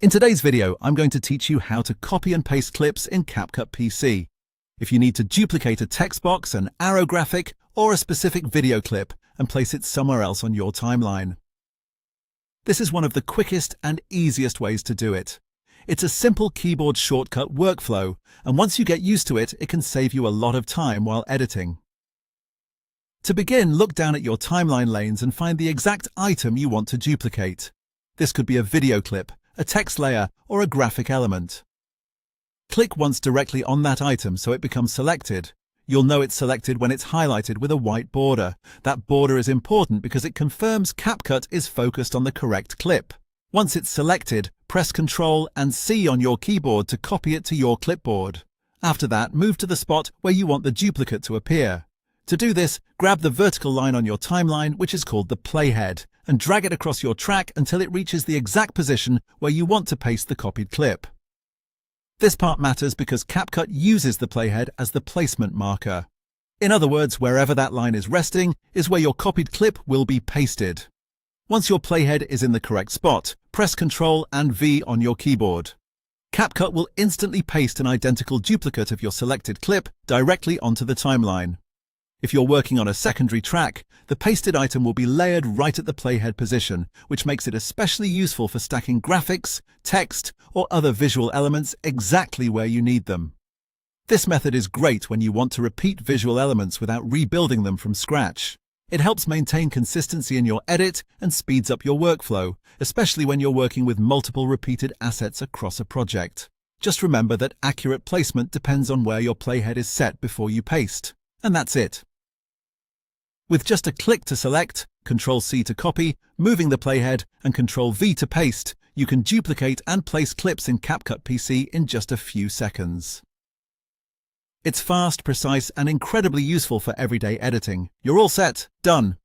In today's video, I'm going to teach you how to copy and paste clips in CapCut PC. If you need to duplicate a text box, an arrow graphic, or a specific video clip and place it somewhere else on your timeline. This is one of the quickest and easiest ways to do it. It's a simple keyboard shortcut workflow, and once you get used to it, it can save you a lot of time while editing. To begin, look down at your timeline lanes and find the exact item you want to duplicate. This could be a video clip, a text layer, or a graphic element. Click once directly on that item so it becomes selected. You'll know it's selected when it's highlighted with a white border. That border is important because it confirms CapCut is focused on the correct clip. Once it's selected, press Ctrl and C on your keyboard to copy it to your clipboard. After that, move to the spot where you want the duplicate to appear. To do this, grab the vertical line on your timeline, which is called the playhead, and drag it across your track until it reaches the exact position where you want to paste the copied clip. This part matters because CapCut uses the playhead as the placement marker. In other words, wherever that line is resting is where your copied clip will be pasted. Once your playhead is in the correct spot, press Ctrl and V on your keyboard. CapCut will instantly paste an identical duplicate of your selected clip directly onto the timeline. If you're working on a secondary track, the pasted item will be layered right at the playhead position, which makes it especially useful for stacking graphics, text, or other visual elements exactly where you need them. This method is great when you want to repeat visual elements without rebuilding them from scratch. It helps maintain consistency in your edit and speeds up your workflow, especially when you're working with multiple repeated assets across a project. Just remember that accurate placement depends on where your playhead is set before you paste. And that's it. With just a click to select, Ctrl-C to copy, moving the playhead, and Ctrl-V to paste, you can duplicate and place clips in CapCut PC in just a few seconds. It's fast, precise, and incredibly useful for everyday editing. You're all set. Done.